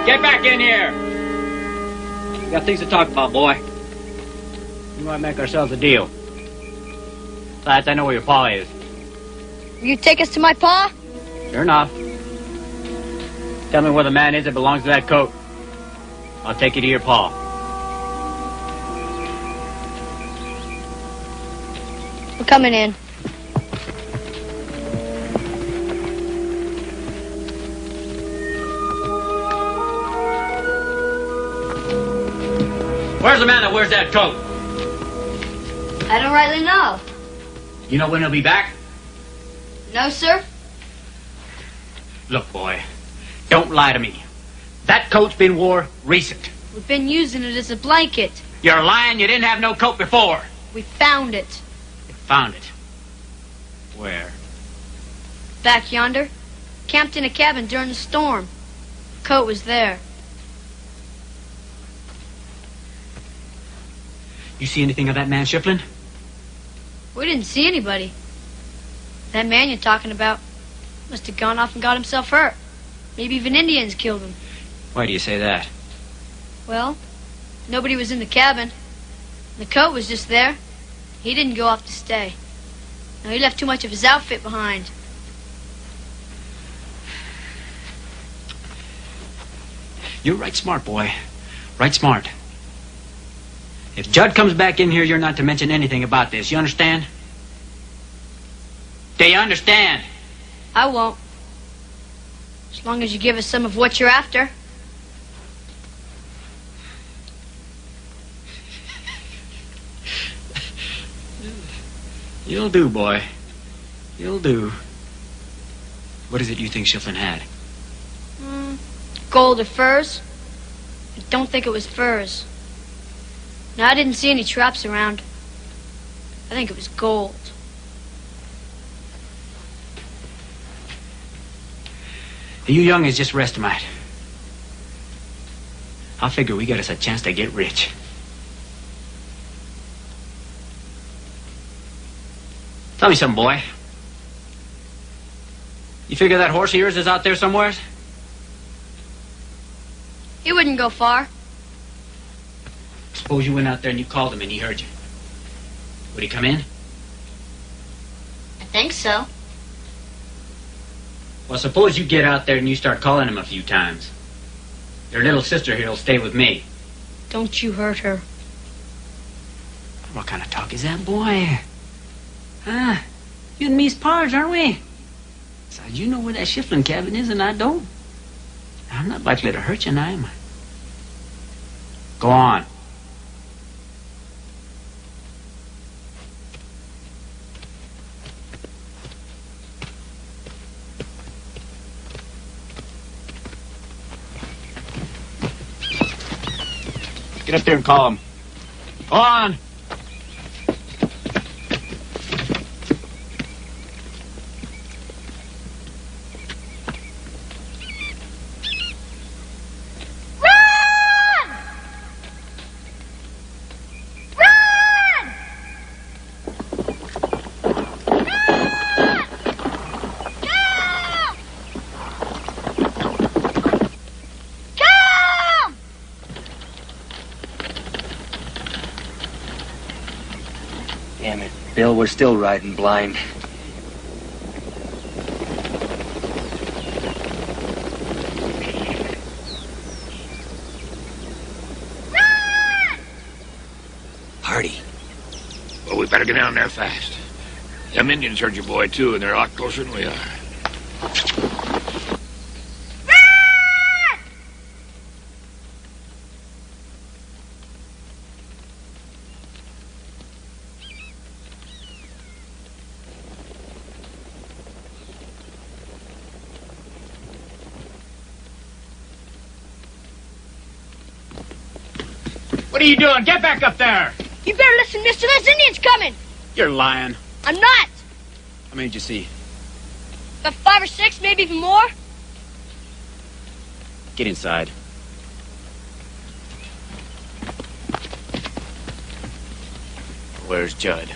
Get back in here! We got things to talk about, boy. We might make ourselves a deal. Besides, I know where your pa is. Will you take us to my pa? Sure enough. Tell me where the man is that belongs to that coat. I'll take you to your pa. We're coming in. Where's the man that wears that coat? I don't rightly know. You know when he'll be back? No, sir. Look, boy, don't lie to me. That coat's been wore recent. We've been using it as a blanket. You're lying. You didn't have no coat before. We found it. You found it. Where? Back yonder. Camped in a cabin during the storm. The coat was there. You see anything of that man, Shiflin? We didn't see anybody. That man you're talking about must have gone off and got himself hurt. Maybe even Indians killed him. Why do you say that? Well, nobody was in the cabin. The coat was just there. He didn't go off to stay. No, he left too much of his outfit behind. You're right smart, boy. Right smart. If Judd comes back in here, you're not to mention anything about this. You understand? Do you understand? I won't. As long as you give us some of what you're after. You'll do, boy. You'll do. What is it you think Shiflin had? Gold or furs? I don't think it was furs. No, I didn't see any traps around. I think it was gold. You young is just restimate. I figure we got us a chance to get rich. Tell me something, boy. You figure that horse of yours is out there somewhere? He wouldn't go far. Suppose you went out there and you called him and he heard you. Would he come in? think so. Well, suppose you get out there and you start calling him a few times. Your little sister here will stay with me. Don't you hurt her. What kind of talk is that, boy? Huh? You and me's pars, aren't we? Besides, you know where that Shiflin cabin is and I don't. I'm not likely to hurt you now, am I? Go on. Get up there and call him. Go on. Damn it, Bill, we're still riding blind. Hardy. Well, we better get down there fast. Them Indians heard your boy, too, and they're a lot closer than we are. What are you doing? Get back up there! You better listen, mister. There's Indians coming. You're lying. I'm not. How many did you see? About 5 or 6, maybe even more. Get inside. Where's Judd?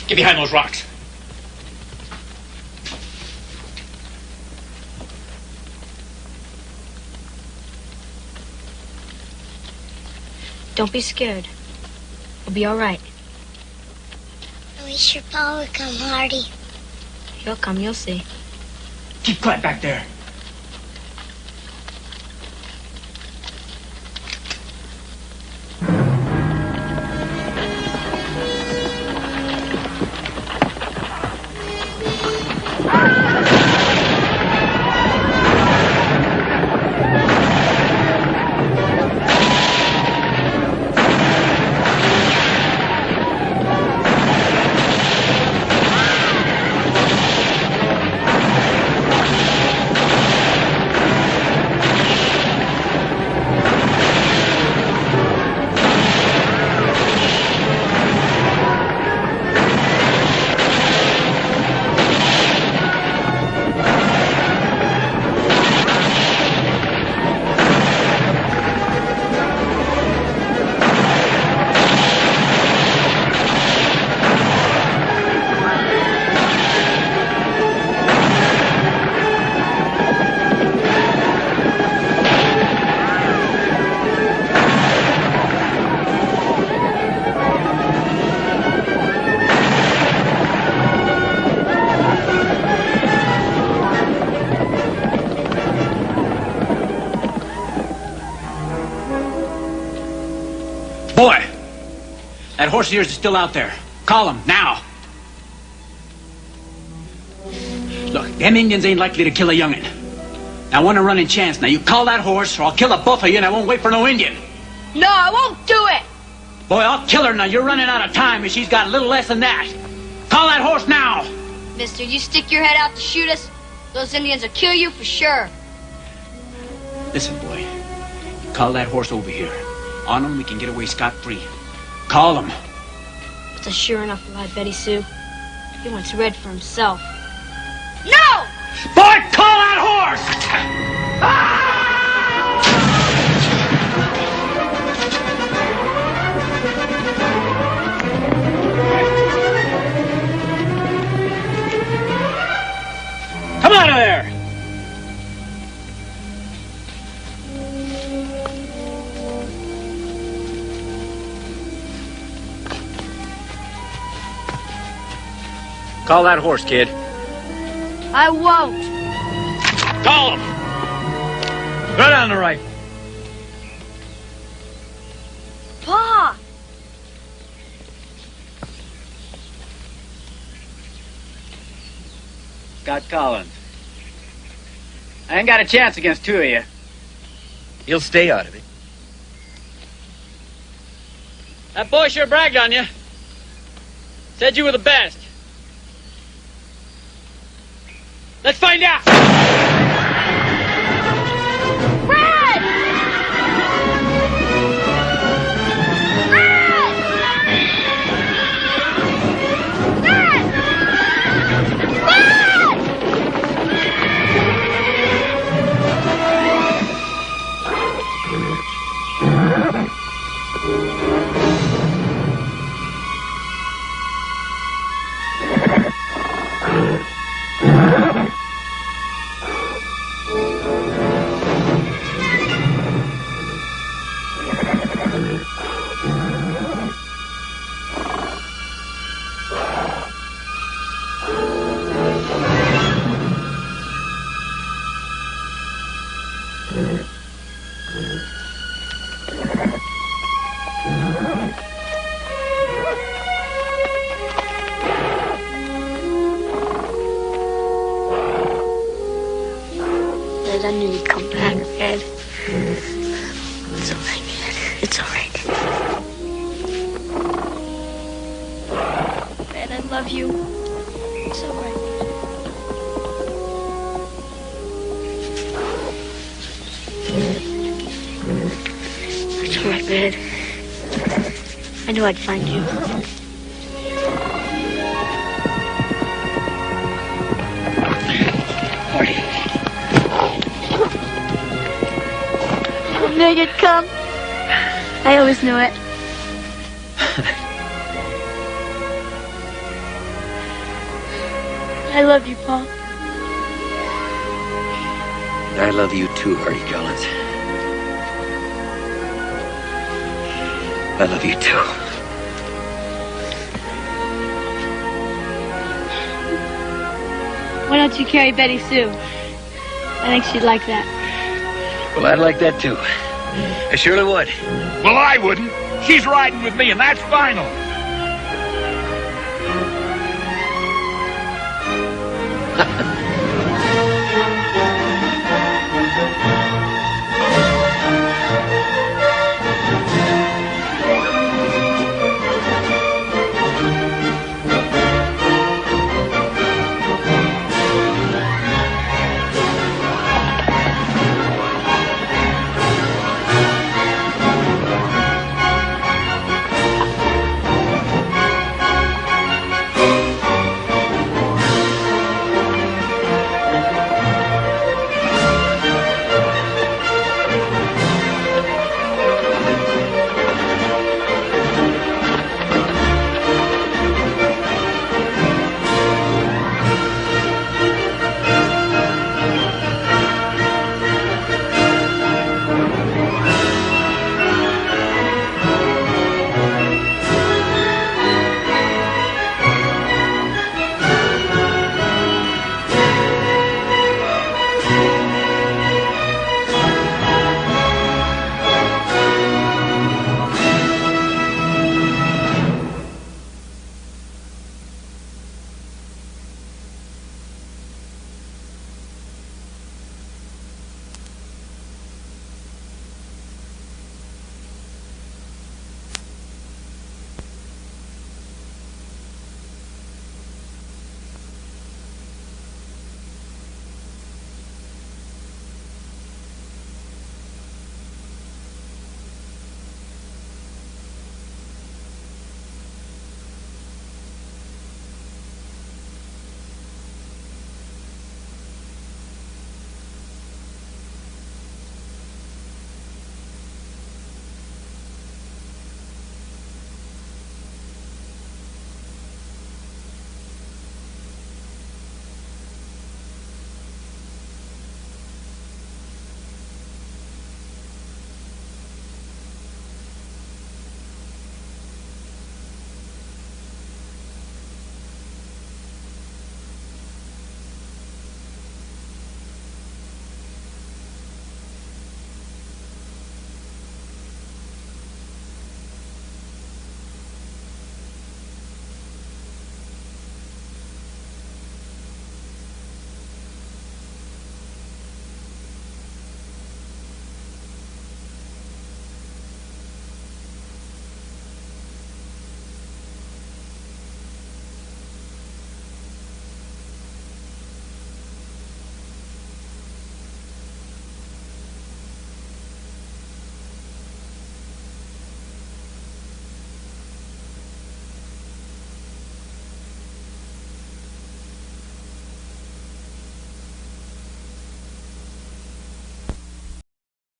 Get behind those rocks. Don't be scared. We'll be all right. I wish your pa would come, Hardy. He'll come, you'll see. Keep quiet back there. Boy! That horse of yours is still out there. Call him, now. Look, them Indians ain't likely to kill a young'un. Now, I want a running chance. Now, you call that horse, or I'll kill the both of you, and I won't wait for no Indian. No, I won't do it. Boy, I'll kill her now. You're running out of time, and she's got a little less than that. Call that horse now. Mister, you stick your head out to shoot us, those Indians will kill you for sure. Listen, boy. You call that horse over here. On him, we can get away scot-free. Call him. It's a sure enough lie, Betty Sue. He wants red for himself. No! Boy, call that horse! Come out of there! Call that horse, kid. I won't. Call him! Right on the right. Pa! Got Collins. I ain't got a chance against two of you. He'll stay out of it. That boy sure bragged on you. Said you were the best. Let's find out! Brad! I knew you'd come back, Ed. It's all right, man. It's all right. Ed, I love you. It's all right. It's all right, Ed. I knew I'd find you. I knew you'd come. I always knew it. I love you, Paul. I love you too, Hardy Collins. I love you too. Why don't you carry Betty Sue? I think she'd like that. Well, I'd like that too. I surely would. Well, I wouldn't. She's riding with me, and that's final.